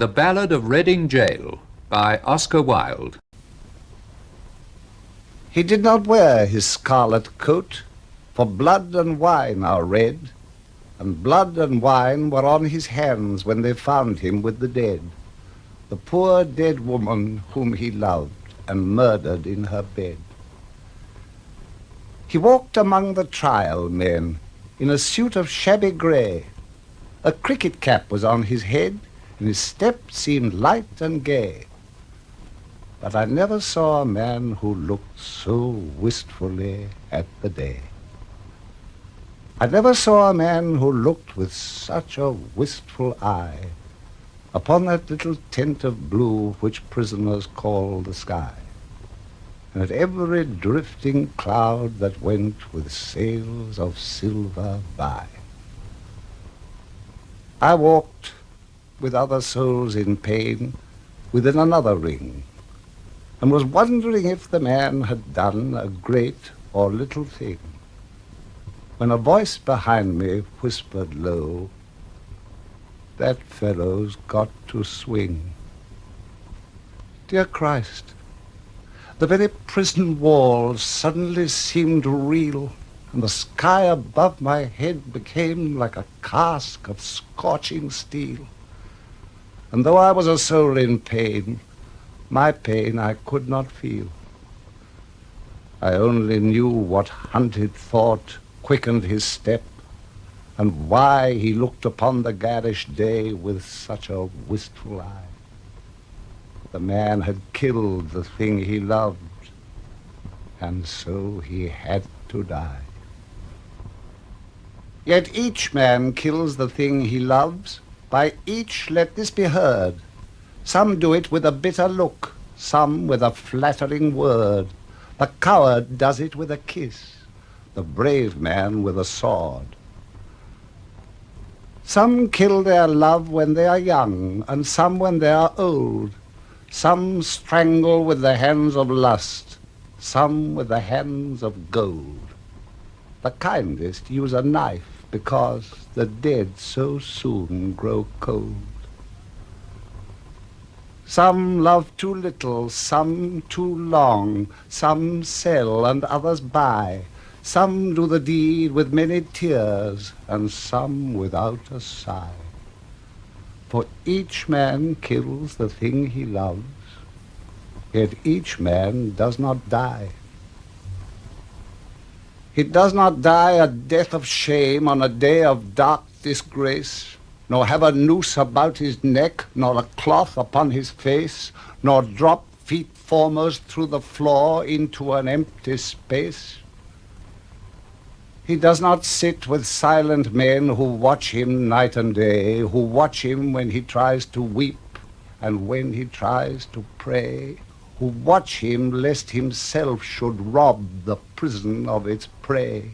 The Ballad of Reading Gaol by Oscar Wilde. He did not wear his scarlet coat, for blood and wine are red, and blood and wine were on his hands when they found him with the dead, the poor dead woman whom he loved and murdered in her bed. He walked among the trial men in a suit of shabby grey. A cricket cap was on his head, and his step seemed light and gay. But I never saw a man who looked so wistfully at the day. I never saw a man who looked with such a wistful eye upon that little tent of blue which prisoners call the sky, and at every drifting cloud that went with sails of silver by. I walked with other souls in pain within another ring, and was wondering if the man had done a great or little thing, when a voice behind me whispered low, "That fellow's got to swing." Dear Christ, the very prison walls suddenly seemed to reel, and the sky above my head became like a cask of scorching steel. And though I was a soul in pain, my pain I could not feel. I only knew what hunted thought quickened his step, and why he looked upon the garish day with such a wistful eye. The man had killed the thing he loved, and so he had to die. Yet each man kills the thing he loves. By each let this be heard. Some do it with a bitter look, some with a flattering word. The coward does it with a kiss, the brave man with a sword. Some kill their love when they are young, and some when they are old. Some strangle with the hands of lust, some with the hands of gold. The kindest use a knife, because the dead so soon grow cold. Some love too little, some too long, some sell and others buy. Some do the deed with many tears, and some without a sigh. For each man kills the thing he loves, yet each man does not die. He does not die a death of shame on a day of dark disgrace, nor have a noose about his neck, nor a cloth upon his face, nor drop feet foremost through the floor into an empty space. He does not sit with silent men who watch him night and day, who watch him when he tries to weep and when he tries to pray, who watch him lest himself should rob the prison of its prey.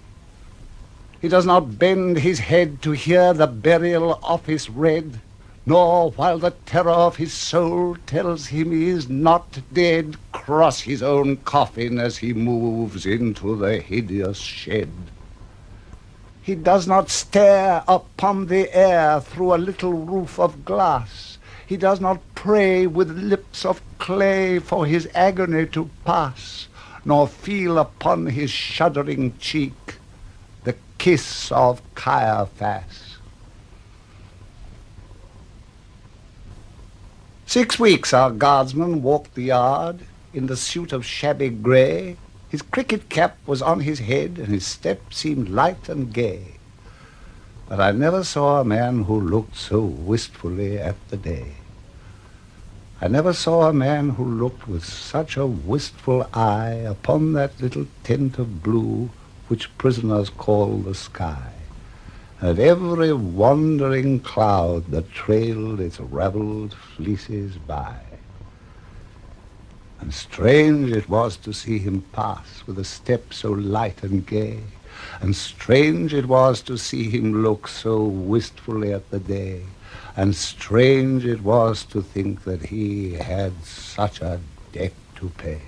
He does not bend his head to hear the burial office read, nor, while the terror of his soul tells him he is not dead, cross his own coffin as he moves into the hideous shed. He does not stare upon the air through a little roof of glass. He does not pray with lips of clay for his agony to pass, nor feel upon his shuddering cheek the kiss of Caiaphas. 6 weeks our guardsman walked the yard in the suit of shabby grey. His cricket cap was on his head, and his step seemed light and gay. But I never saw a man who looked so wistfully at the day. I never saw a man who looked with such a wistful eye upon that little tent of blue which prisoners call the sky, and every wandering cloud that trailed its ravelled fleeces by. And strange it was to see him pass with a step so light and gay, and strange it was to see him look so wistfully at the day, and strange it was to think that he had such a debt to pay.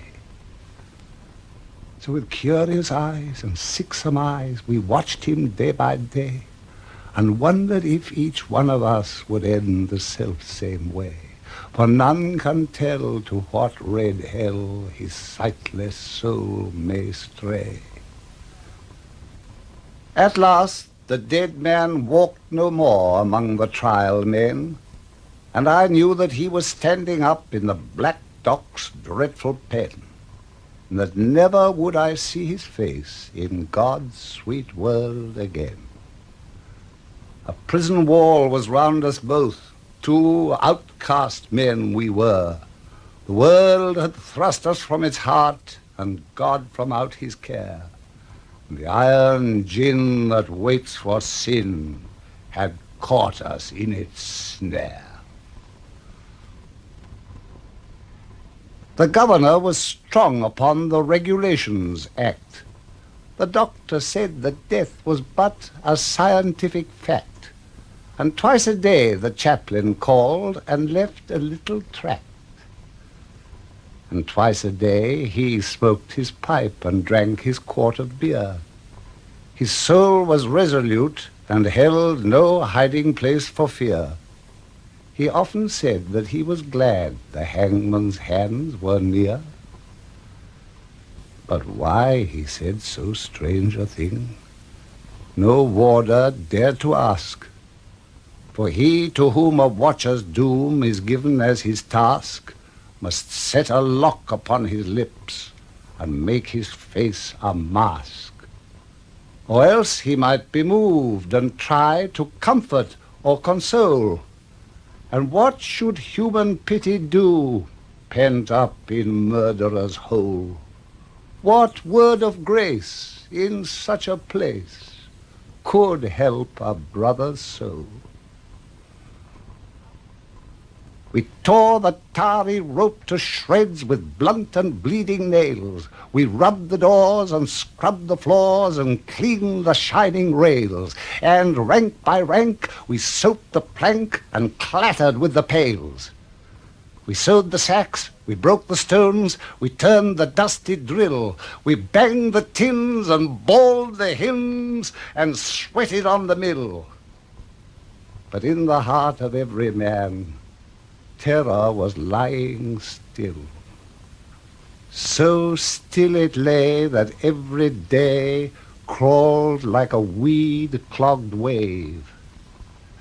So with curious eyes and sick surmise we watched him day by day, and wondered if each one of us would end the self-same way. for none can tell to what red hell his sightless soul may stray. At last the dead man walked no more among the trial men, and I knew that he was standing up in the black dock's dreadful pen, and that never would I see his face in God's sweet world again. A prison wall was round us both, two outcast men we were. The world had thrust us from its heart, and God from out his care. And the iron gin that waits for sin had caught us in its snare. The governor was strong upon the Regulations Act. The doctor said that death was but a scientific fact, and twice a day the chaplain called and left a little tract. And twice a day he smoked his pipe and drank his quart of beer. His soul was resolute and held no hiding place for fear. He often said that he was glad the hangman's hands were near. But why, he said, so strange a thing, no warder dared to ask. For he to whom a watcher's doom is given as his task must set a lock upon his lips and make his face a mask. Or else he might be moved and try to comfort or console. And what should human pity do, pent up in murderer's hole? What word of grace in such a place could help a brother's soul? We tore the tarry rope to shreds with blunt and bleeding nails. We rubbed the doors and scrubbed the floors and cleaned the shining rails. And rank by rank we soaped the plank and clattered with the pails. We sewed the sacks, we broke the stones, we turned the dusty drill. We banged the tins and bawled the hymns and sweated on the mill. But in the heart of every man terror was lying still. So still it lay that every day crawled like a weed-clogged wave.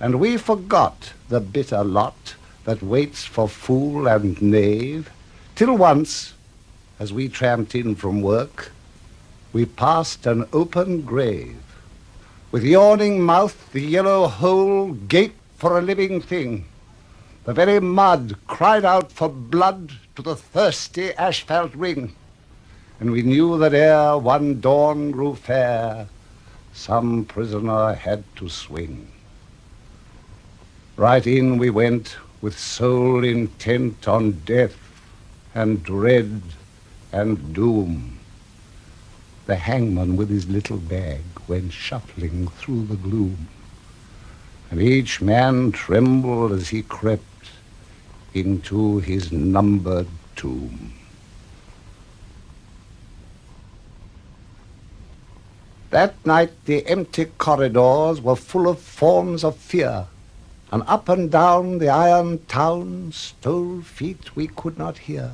And we forgot the bitter lot that waits for fool and knave, till once, as we tramped in from work, we passed an open grave. With yawning mouth the yellow hole gaped for a living thing. The very mud cried out for blood to the thirsty asphalt ring. And we knew that ere one dawn grew fair, some prisoner had to swing. Right in we went, with soul intent on death and dread and doom. The hangman with his little bag went shuffling through the gloom, and each man trembled as he crept into his numbered tomb. That night the empty corridors were full of forms of fear, and up and down the iron town stole feet we could not hear,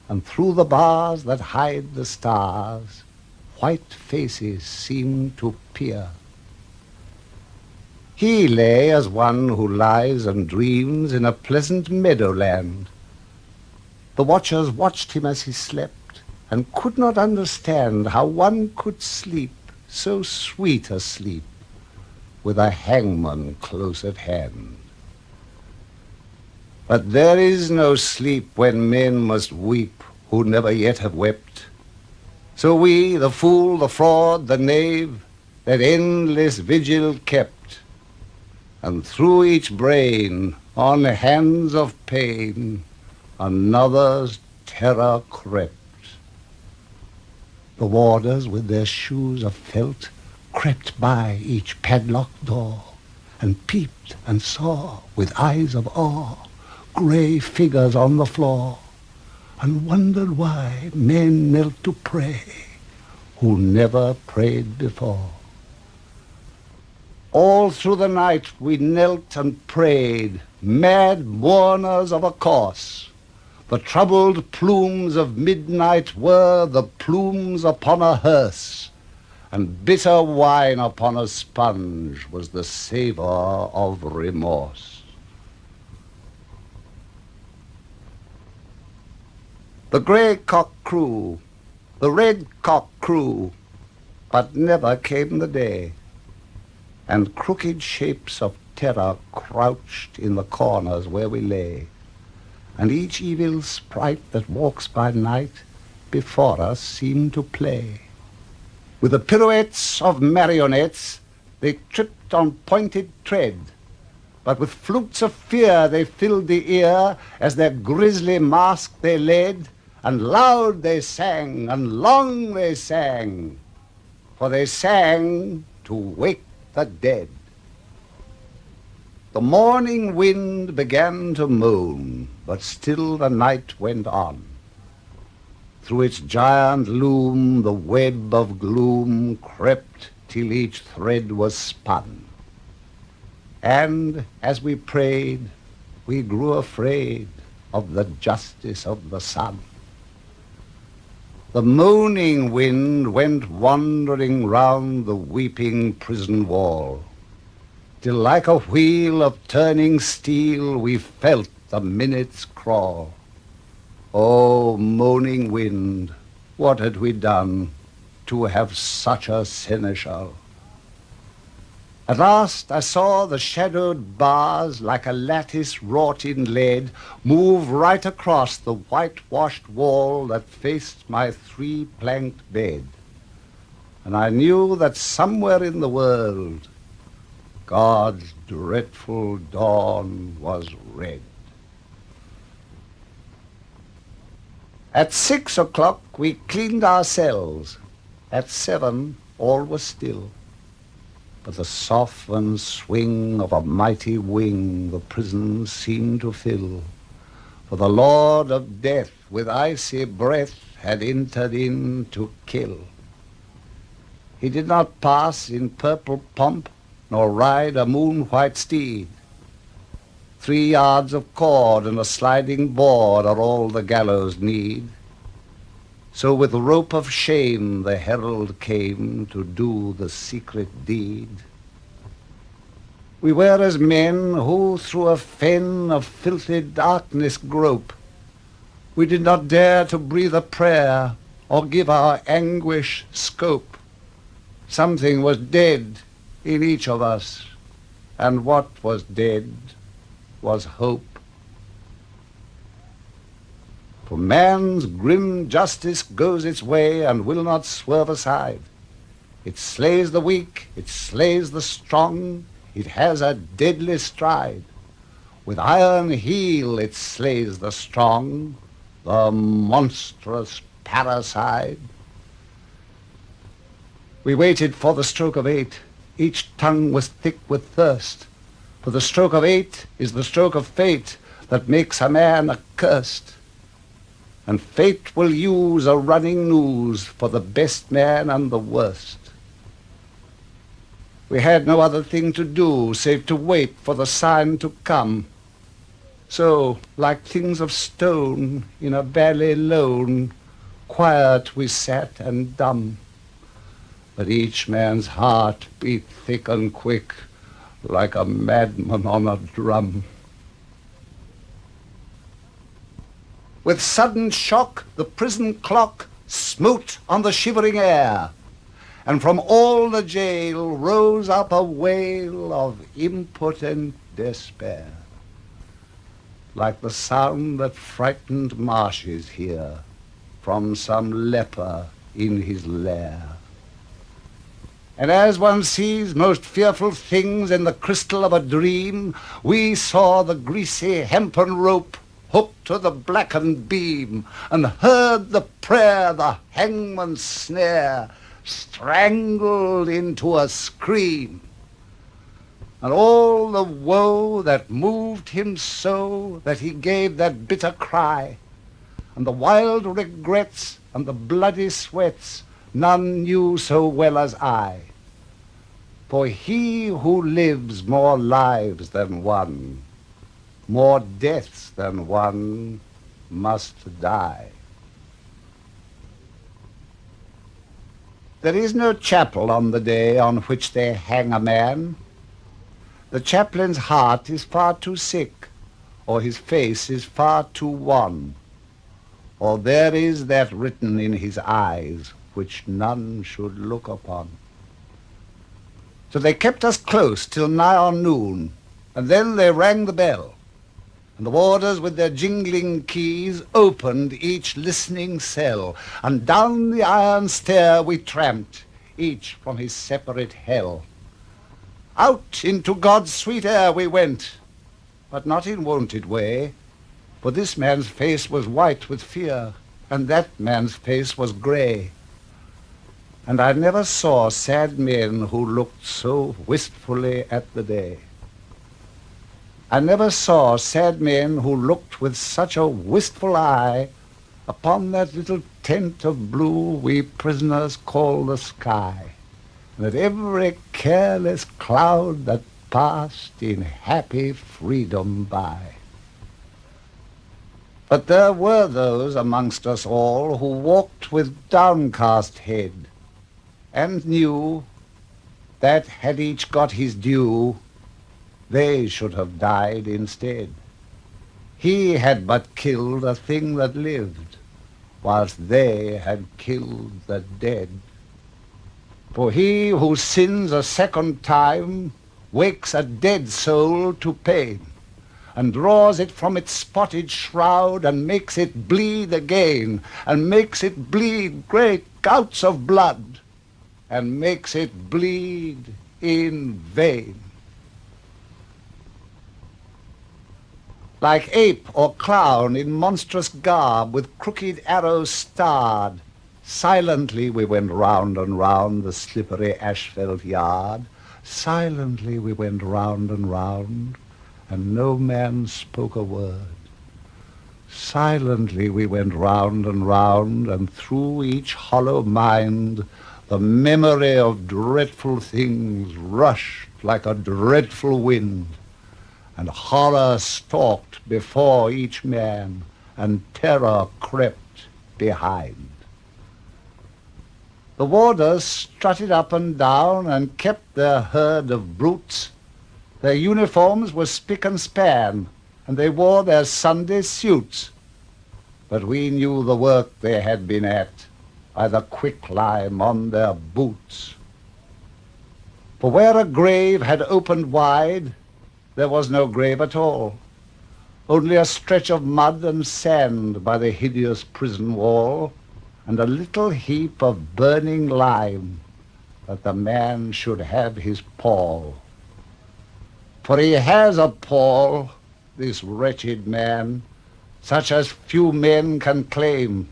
and through the bars that hide the stars white faces seemed to peer. He lay as one who lies and dreams in a pleasant meadowland. The watchers watched him as he slept, and could not understand how one could sleep so sweet a sleep with a hangman close at hand. But there is no sleep when men must weep who never yet have wept. So we, the fool, the fraud, the knave, that endless vigil kept, and through each brain, on hands of pain, another's terror crept. The warders with their shoes of felt crept by each padlocked door, and peeped and saw with eyes of awe grey figures on the floor, and wondered why men knelt to pray who never prayed before. All through the night we knelt and prayed, mad mourners of a corse. The troubled plumes of midnight were the plumes upon a hearse, and bitter wine upon a sponge was the savour of remorse. The grey cock crew, the red cock crew, but never came the day, and crooked shapes of terror crouched in the corners where we lay, and each evil sprite that walks by night before us seemed to play. With the pirouettes of marionettes they tripped on pointed tread, but with flutes of fear they filled the ear as their grisly mask they led, and loud they sang and long they sang, for they sang to wake the dead. The morning wind began to moan, but still the night went on. Through its giant loom the web of gloom crept till each thread was spun. And as we prayed, we grew afraid of the justice of the sun. The moaning wind went wandering round the weeping prison wall, till like a wheel of turning steel we felt the minutes crawl. Oh, moaning wind, what had we done to have such a seneschal? At last I saw the shadowed bars, like a lattice wrought in lead, move right across the whitewashed wall that faced my three-planked bed. And I knew that somewhere in the world God's dreadful dawn was red. At 6 o'clock we cleaned our cells. At 7 all was still. But the softened swing of a mighty wing the prison seemed to fill. For the Lord of Death with icy breath had entered in to kill. He did not pass in purple pomp, nor ride a moon-white steed. 3 yards of cord and a sliding board are all the gallows need. So with rope of shame the herald came to do the secret deed. We were as men who through a fen of filthy darkness grope. We did not dare to breathe a prayer or give our anguish scope. Something was dead in each of us, and what was dead was hope. For man's grim justice goes its way and will not swerve aside. It slays the weak, it slays the strong, it has a deadly stride. With iron heel it slays the strong, the monstrous parricide. We waited for the stroke of 8. Each tongue was thick with thirst. For the stroke of 8 is the stroke of fate that makes a man accursed. And fate will use a running noose for the best man and the worst. We had no other thing to do save to wait for the sign to come. So, like things of stone in a valley lone, quiet we sat and dumb. But each man's heart beat thick and quick, like a madman on a drum. With sudden shock, the prison clock smote on the shivering air, and from all the jail rose up a wail of impotent despair, like the sound that frightened marshes hear from some leper in his lair. And as one sees most fearful things in the crystal of a dream, we saw the greasy hempen rope hooked to the blackened beam, and heard the prayer, the hangman's snare, strangled into a scream. And all the woe that moved him so that he gave that bitter cry, and the wild regrets and the bloody sweats none knew so well as I. For he who lives more lives than one, more deaths than one, must die. There is no chapel on the day on which they hang a man. The chaplain's heart is far too sick, or his face is far too wan, or there is that written in his eyes which none should look upon. So they kept us close till nigh on noon, and then they rang the bell, and the warders with their jingling keys opened each listening cell, and down the iron stair we tramped, each from his separate hell. Out into God's sweet air we went, but not in wonted way, for this man's face was white with fear, and that man's face was grey. And I never saw sad men who looked so wistfully at the day. I never saw sad men who looked with such a wistful eye upon that little tent of blue we prisoners call the sky, and at every careless cloud that passed in happy freedom by. But there were those amongst us all who walked with downcast head, and knew that had each got his due, they should have died instead. He had but killed a thing that lived, whilst they had killed the dead. For he who sins a second time wakes a dead soul to pain, and draws it from its spotted shroud, and makes it bleed again, and makes it bleed great gouts of blood, and makes it bleed in vain. Like ape or clown in monstrous garb, with crooked arrows starred, silently we went round and round the slippery asphalt yard. Silently we went round and round, and no man spoke a word. Silently we went round, and through each hollow mind the memory of dreadful things rushed like a dreadful wind, and horror stalked before each man, and terror crept behind. The warders strutted up and down and kept their herd of brutes. Their uniforms were spick and span, and they wore their Sunday suits. But we knew the work they had been at by the quicklime on their boots. For where a grave had opened wide, there was no grave at all, only a stretch of mud and sand by the hideous prison wall, and a little heap of burning lime, that the man should have his pall. For he has a pall, this wretched man, such as few men can claim.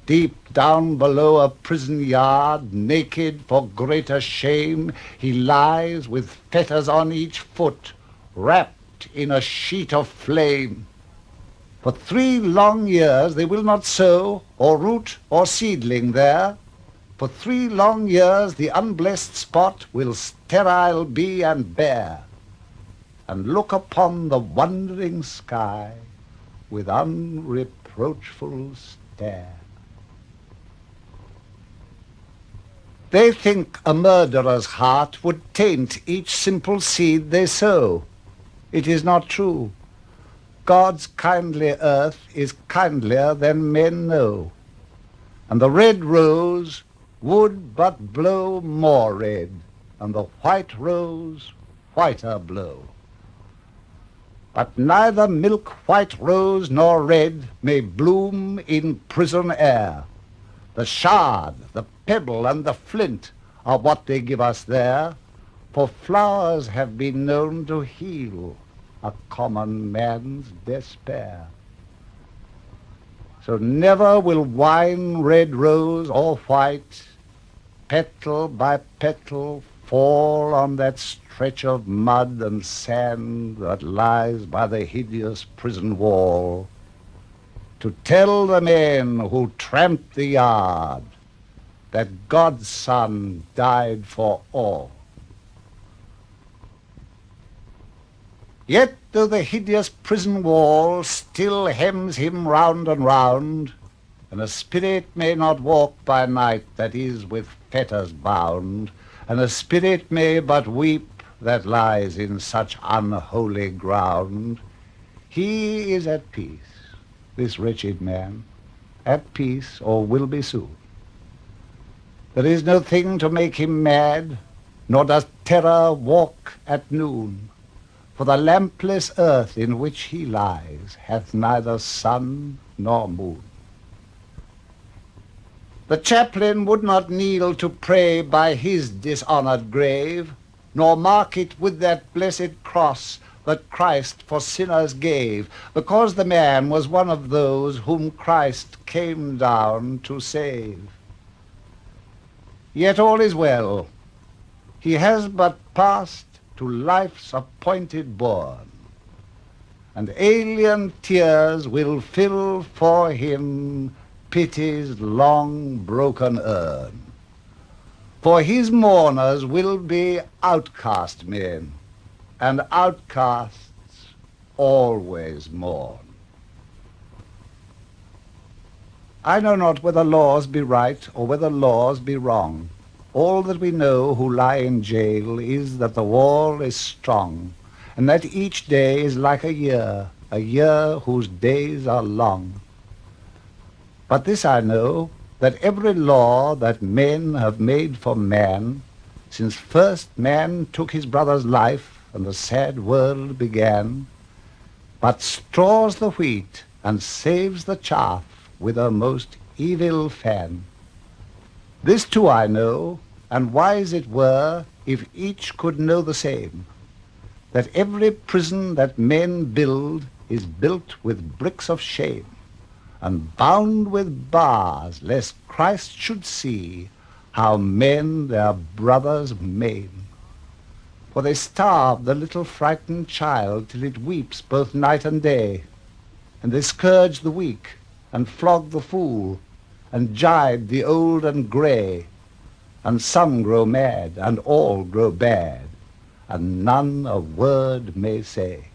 Deep down below a prison yard, naked for greater shame, he lies with fetters on each foot, wrapped in a sheet of flame. For 3 long years they will not sow, or root, or seedling there. For 3 long years the unblessed spot will sterile be and bare, and look upon the wondering sky with unreproachful stare. They think a murderer's heart would taint each simple seed they sow. It is not true. God's kindly earth is kindlier than men know, and the red rose would but blow more red, and the white rose whiter blow. But neither milk-white rose nor red may bloom in prison air. The shard, the pebble, and the flint are what they give us there, for flowers have been known to heal a common man's despair. So never will wine red rose or white, petal by petal, fall on that stretch of mud and sand that lies by the hideous prison wall, to tell the men who tramped the yard that God's Son died for all. Yet though the hideous prison wall still hems him round and round, and a spirit may not walk by night that is with fetters bound, and a spirit may but weep that lies in such unholy ground, he is at peace, this wretched man, at peace or will be soon. There is no thing to make him mad, nor does terror walk at noon, for the lampless earth in which he lies hath neither sun nor moon. The chaplain would not kneel to pray by his dishonored grave, nor mark it with that blessed cross that Christ for sinners gave, because the man was one of those whom Christ came down to save. Yet all is well. He has but passed to life's appointed bourne, and alien tears will fill for him pity's long broken urn. For his mourners will be outcast men, and outcasts always mourn. I know not whether laws be right or whether laws be wrong. All that we know who lie in jail is that the wall is strong, and that each day is like a year whose days are long. But this I know, that every law that men have made for man, since first man took his brother's life and the sad world began, but straws the wheat and saves the chaff with a most evil fan. This too I know, and wise it were if each could know the same, that every prison that men build is built with bricks of shame, and bound with bars, lest Christ should see how men their brothers maim. For they starve the little frightened child till it weeps both night and day, and they scourge the weak, and flog the fool, and gibe the old and grey, and some grow mad, and all grow bad, and none a word may say.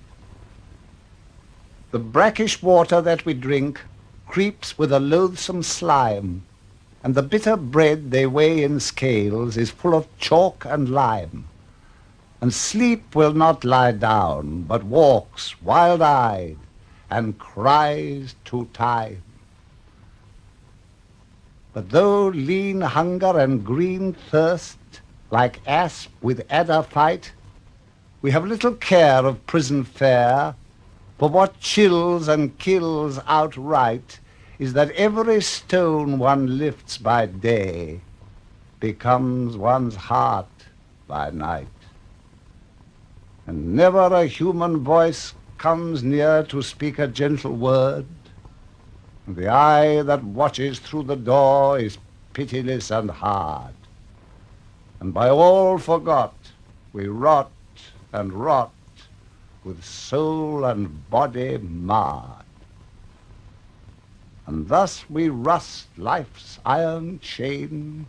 The brackish water that we drink creeps with a loathsome slime, and the bitter bread they weigh in scales is full of chalk and lime, and sleep will not lie down, but walks wild-eyed, and cries to time. But though lean hunger and green thirst, like asp with adder fight, we have little care of prison fare, for what chills and kills outright is that every stone one lifts by day becomes one's heart by night. And never a human voice comes near to speak a gentle word. The eye that watches through the door is pitiless and hard. And by all forgot, we rot and rot, with soul and body marred. And thus we rust life's iron chain,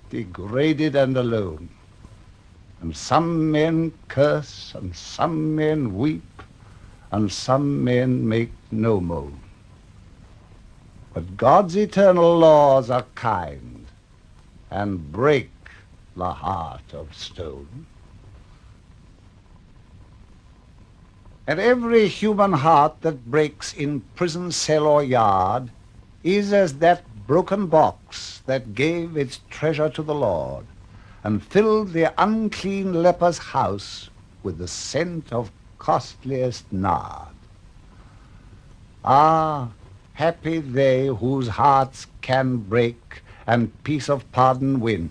degraded and alone. And some men curse, and some men weep, and some men make no moan. But God's eternal laws are kind, and break the heart of stone. And every human heart that breaks in prison cell or yard is as that broken box that gave its treasure to the Lord, and filled the unclean leper's house with the scent of costliest nard. Ah, happy they whose hearts can break and peace of pardon win.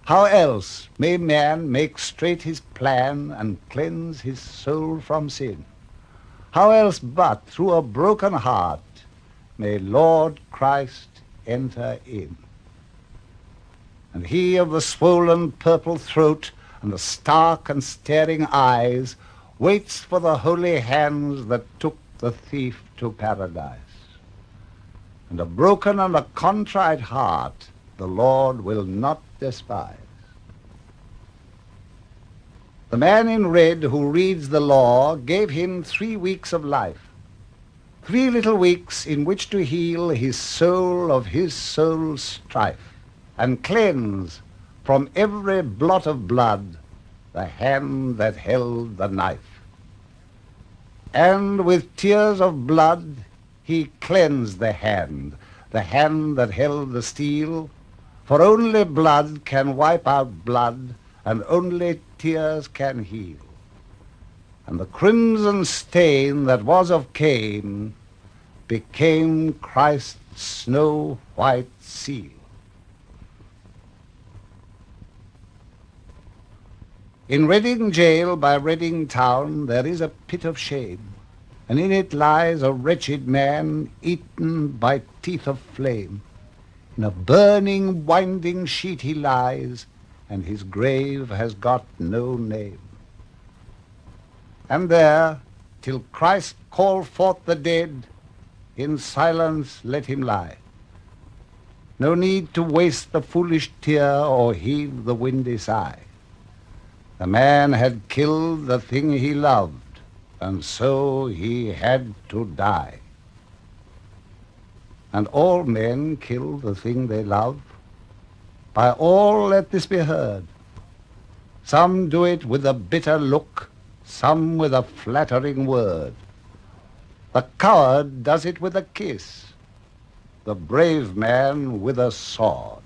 How else may man make straight his plan and cleanse his soul from sin? How else but through a broken heart may Lord Christ enter in? And he of the swollen purple throat and the stark and staring eyes waits for the holy hands that took the thief to paradise. And a broken and a contrite heart the Lord will not despise. The man in red who reads the law gave him 3 weeks of life, 3 little weeks in which to heal his soul of his soul's strife, and cleanse from every blot of blood the hand that held the knife. And with tears of blood he cleansed the hand that held the steel, for only blood can wipe out blood, and only tears can heal. And the crimson stain that was of Cain became Christ's snow-white seal. In Reading Gaol by Reading town there is a pit of shame, and in it lies a wretched man eaten by teeth of flame. In a burning winding sheet he lies, and his grave has got no name. And there, till Christ call forth the dead, in silence let him lie. No need to waste the foolish tear or heave the windy sigh. The man had killed the thing he loved, and so he had to die. And all men kill the thing they love. By all let this be heard. Some do it with a bitter look, some with a flattering word. The coward does it with a kiss, the brave man with a sword.